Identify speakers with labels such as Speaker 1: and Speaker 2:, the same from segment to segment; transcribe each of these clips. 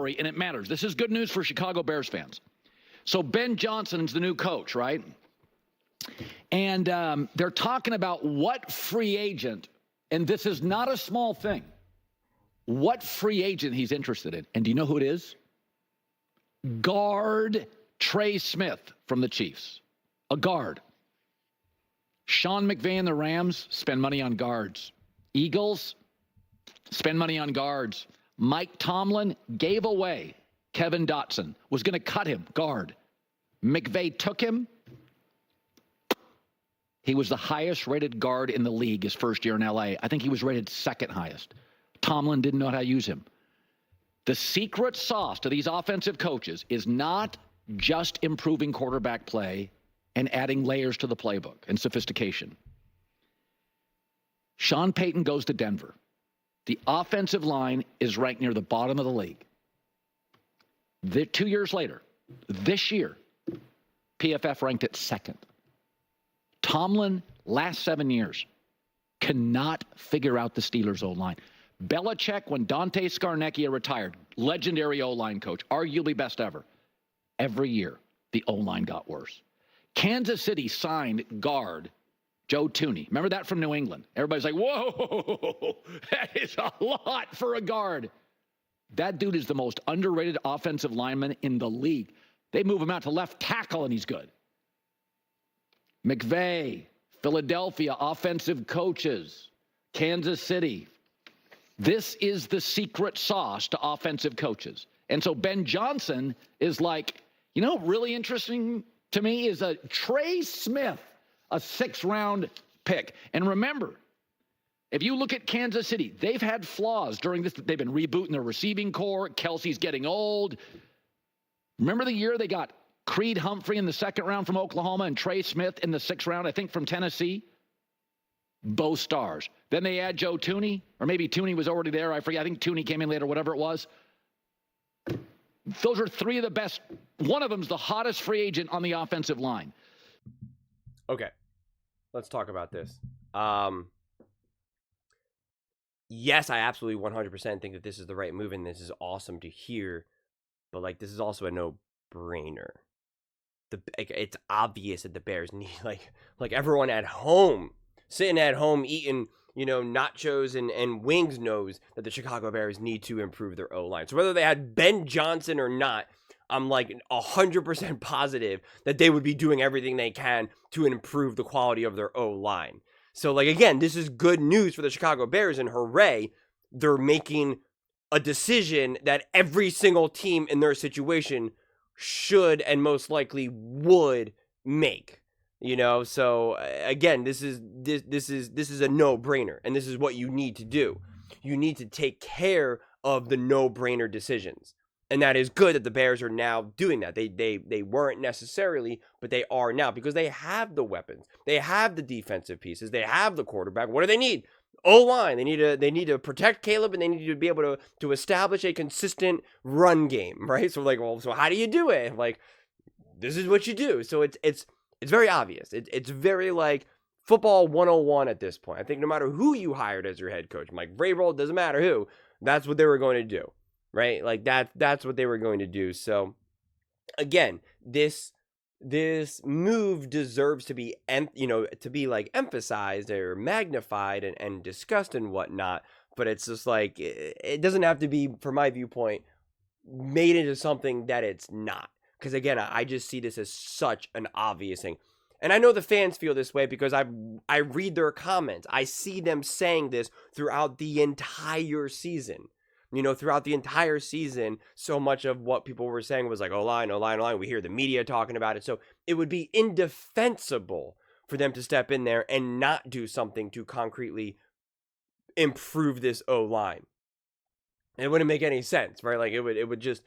Speaker 1: story, and it matters. This is good news for Chicago Bears fans. So Ben Johnson's the new coach, right? And they're talking about what free agent, and this is not a small thing, what free agent he's interested in. And do you know who it is? Guard Trey Smith from the Chiefs. A guard. Sean McVay and the Rams spend money on guards. Eagles spend money on guards. Mike Tomlin gave away Kevin Dotson, was going to cut him, guard. McVay took him. He was the highest rated guard in the league his first year in LA. I think he was rated second highest. Tomlin didn't know how to use him. The secret sauce to these offensive coaches is not just improving quarterback play and adding layers to the playbook and sophistication. Sean Payton goes to Denver. The offensive line is ranked near the bottom of the league. 2 years later, this year, PFF ranked it second. Tomlin, last 7 years, cannot figure out the Steelers' O-line. Belichick, when Dante Scarnecchia retired, legendary O-line coach, arguably best ever. Every year, the O-line got worse. Kansas City signed guard Joe Thuney. Remember that from New England? Everybody's like, whoa, that is a lot for a guard. That dude is the most underrated offensive lineman in the league. They move him out to left tackle, and he's good. McVay, Philadelphia, offensive coaches, Kansas City. This is the secret sauce to offensive coaches. And so Ben Johnson is like, you know, really interesting to me is a Trey Smith, a 6th-round pick. And remember, if you look at Kansas City, they've had flaws during this. They've been rebooting their receiving core. Kelsey's getting old. Remember the year they got Creed Humphrey in the 2nd round from Oklahoma and Trey Smith in the 6th round, I think, from Tennessee? Both stars. Then they add Joe Thuney, or maybe Thuney was already there. I forget. I think Thuney came in later, whatever it was. Those are 3 of the best. One of them's the hottest free agent on the offensive line.
Speaker 2: Okay. Let's talk about this. Yes, I absolutely 100% think that this is the right move, and this is awesome to hear. But, like, this is also a no-brainer. It's obvious that the Bears need, like everyone at home, sitting at home eating, you know, nachos and wings knows that the Chicago Bears need to improve their O-line. So whether they had Ben Johnson or not, I'm like 100% positive that they would be doing everything they can to improve the quality of their O-line. So, like, again, this is good news for the Chicago Bears, and hooray, they're making a decision that every single team in their situation should and most likely would make. You know, so again, this is a no-brainer, and this is what you need to do. You need to take care of the no-brainer decisions. And that is good that the Bears are now doing that. They weren't necessarily, but they are now, because they have the weapons. They have the defensive pieces. They have the quarterback. What do they need? O-line. They need to protect Caleb, and they need to be able to establish a consistent run game, right? So, like, well, so how do you do it? Like, this is what you do. So it's very obvious. It's very, like, football 101 at this point. I think no matter who you hired as your head coach, Mike Vrabel, doesn't matter who, that's what they were going to do, right? Like, that's what they were going to do. So, again, this move deserves to be, like, emphasized or magnified and discussed and whatnot. But it's just like, it doesn't have to be, from my viewpoint, made into something that it's not. Because, again, I just see this as such an obvious thing. And I know the fans feel this way because I read their comments. I see them saying this throughout the entire season. You know, throughout the entire season, so much of what people were saying was like, O-line, O-line, O-line. We hear the media talking about it. So it would be indefensible for them to step in there and not do something to concretely improve this O-line. It wouldn't make any sense, right? Like, it would just...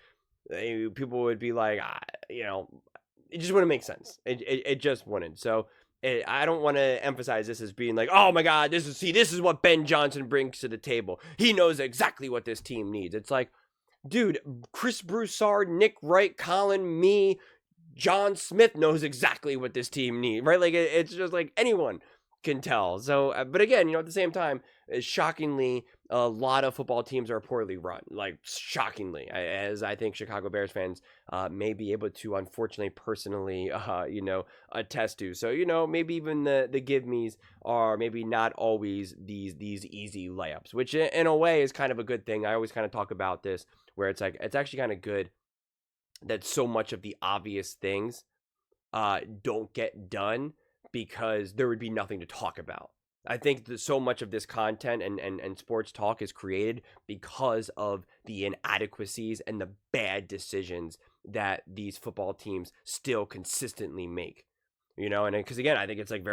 Speaker 2: people would be like, it just wouldn't make sense. It just wouldn't. So I don't want to emphasize this as being like, oh my God, this is what Ben Johnson brings to the table. He knows exactly what this team needs. It's like, dude, Chris Broussard, Nick Wright, Colin, me, John Smith knows exactly what this team needs, right? Like, it's just like anyone can tell. So, but again, at the same time, shockingly, a lot of football teams are poorly run, like shockingly, as I think Chicago Bears fans may be able to, unfortunately, personally, attest to. So, maybe even the give me's are maybe not always these easy layups, which in a way is kind of a good thing. I always kind of talk about this where it's like, it's actually kind of good that so much of the obvious things don't get done because there would be nothing to talk about. I think that so much of this content and sports talk is created because of the inadequacies and the bad decisions that these football teams still consistently make. And because again, I think it's like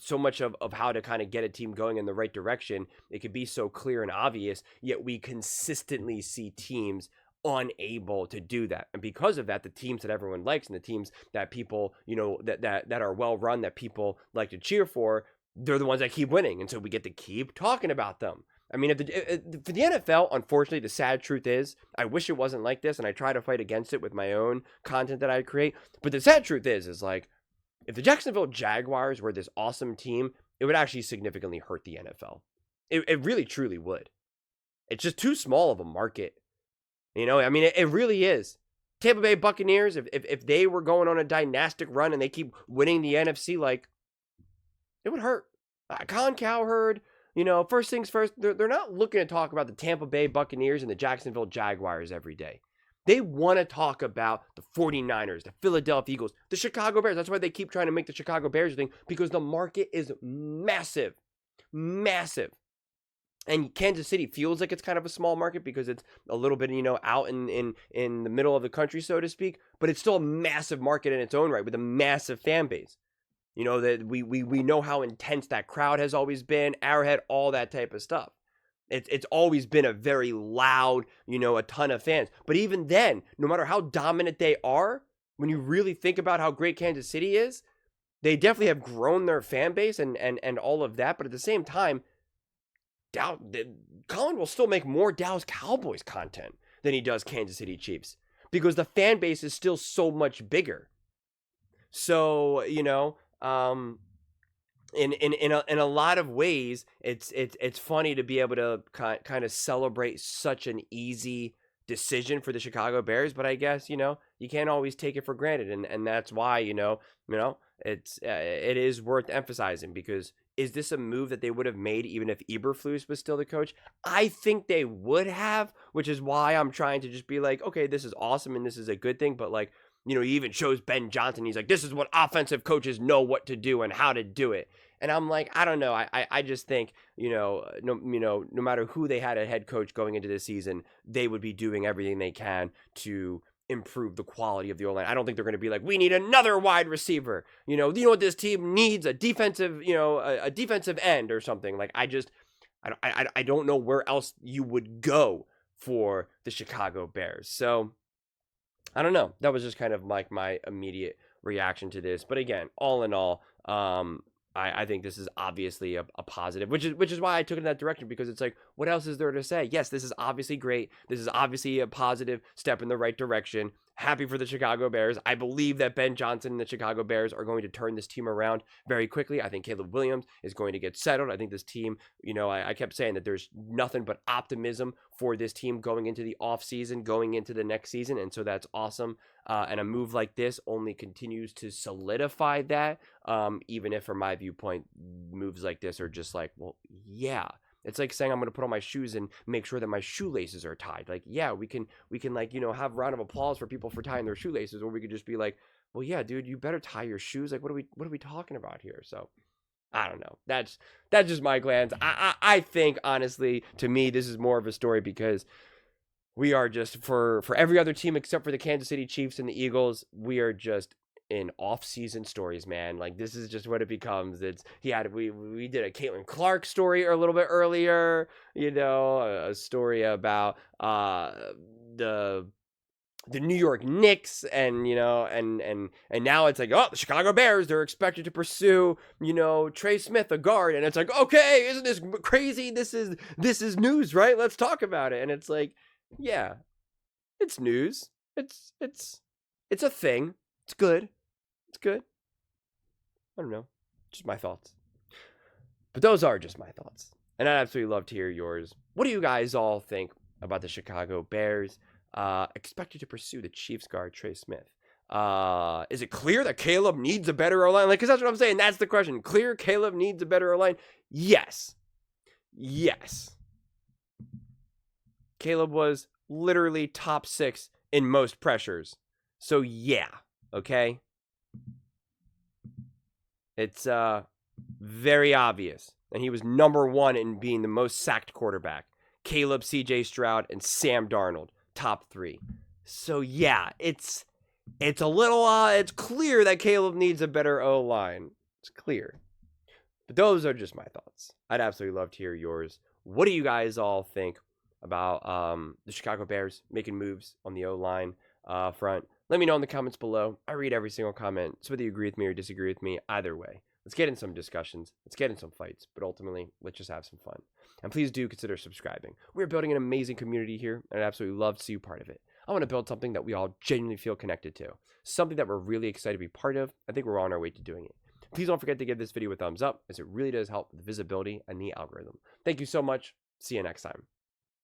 Speaker 2: so much of how to kind of get a team going in the right direction. It could be so clear and obvious, yet we consistently see teams unable to do that. And because of that, the teams that everyone likes and the teams that people, that are well run, that people like to cheer for, they're the ones that keep winning. And so we get to keep talking about them. I mean, for the NFL, unfortunately, the sad truth is, I wish it wasn't like this, and I try to fight against it with my own content that I create. But the sad truth is like, if the Jacksonville Jaguars were this awesome team, it would actually significantly hurt the NFL. It really, truly would. It's just too small of a market. I mean, it really is. Tampa Bay Buccaneers, if they were going on a dynastic run and they keep winning the NFC, like, it would hurt. Colin Cowherd, first things first, they're not looking to talk about the Tampa Bay Buccaneers and the Jacksonville Jaguars every day. They want to talk about the 49ers, the Philadelphia Eagles, the Chicago Bears. That's why they keep trying to make the Chicago Bears thing, because the market is massive. Massive. And Kansas City feels like it's kind of a small market because it's a little bit, out in the middle of the country, so to speak. But it's still a massive market in its own right with a massive fan base. That we know how intense that crowd has always been, Arrowhead, all that type of stuff. It's always been a very loud, a ton of fans. But even then, no matter how dominant they are, when you really think about how great Kansas City is, they definitely have grown their fan base and all of that. But at the same time, Colin will still make more Dallas Cowboys content than he does Kansas City Chiefs because the fan base is still so much bigger. So, in a lot of ways, it's funny to be able to kind of celebrate such an easy decision for the Chicago Bears, but I guess, you can't always take it for granted. And that's why, it is worth emphasizing, because is this a move that they would have made even if Eberflus was still the coach? I think they would have, which is why I'm trying to just be like, okay, this is awesome and this is a good thing. But like, he even shows Ben Johnson. He's like, this is what offensive coaches know what to do and how to do it. And I'm like, I don't know. I just think, no matter who they had a head coach going into this season, they would be doing everything they can to improve the quality of the O-line. I don't think they're going to be like, we need another wide receiver. You know what this team needs? A defensive, a defensive end or something. Like, I don't know where else you would go for the Chicago Bears. So I don't know. That was just kind of like my immediate reaction to this. But again, all in all, I think this is obviously a positive, which is why I took it in that direction, because it's like, what else is there to say? Yes, this is obviously great. This is obviously a positive step in the right direction. Happy for the Chicago Bears. I believe that Ben Johnson and the Chicago Bears are going to turn this team around very quickly. I think Caleb Williams is going to get settled. I think this team, I kept saying that there's nothing but optimism for this team going into the offseason, going into the next season. And so that's awesome. And a move like this only continues to solidify that, even if, from my viewpoint, moves like this are just like, well, yeah. It's like saying I'm going to put on my shoes and make sure that my shoelaces are tied. Like, yeah, we can like, have a round of applause for people for tying their shoelaces, or we could just be like, well, yeah, dude, you better tie your shoes. Like, what are we talking about here? So I don't know. That's just my glance. I think, honestly, to me, this is more of a story because we are just, for every other team except for the Kansas City Chiefs and the Eagles, we are just in off-season stories, man. Like, this is just what it becomes. We did a Caitlin Clark story a little bit earlier, a story about the New York Knicks, and now it's like, oh, the Chicago Bears, they're expected to pursue, Trey Smith, a guard, and it's like, okay, isn't this crazy? This is news, right? Let's talk about it. And it's like, yeah, it's news. It's a thing. It's good. It's good. I don't know. Just my thoughts. But those are just my thoughts. and I'd absolutely love to hear yours. What do you guys all think about the Chicago Bears expected to pursue the Chiefs guard Trey Smith? Is it clear that Caleb needs a better O-line? Like, because that's what I'm saying. That's the question. Clear Caleb needs a better O-line? Yes. Yes. Caleb was literally top 6 in most pressures. So, yeah. Okay? It's very obvious. And he was number 1 in being the most sacked quarterback. Caleb, CJ Stroud, and Sam Darnold, top 3. So, yeah, it's a little, it's clear that Caleb needs a better O-line. It's clear. But those are just my thoughts. I'd absolutely love to hear yours. What do you guys all think about the Chicago Bears making moves on the O-line front? Let me know in the comments below. I read every single comment. So whether you agree with me or disagree with me, either way, let's get in some discussions. Let's get in some fights. But ultimately, let's just have some fun. And please do consider subscribing. We're building an amazing community here, and I'd absolutely love to see you part of it. I want to build something that we all genuinely feel connected to. Something that we're really excited to be part of. I think we're on our way to doing it. Please don't forget to give this video a thumbs up, as it really does help with visibility and the algorithm. Thank you so much. See you next time.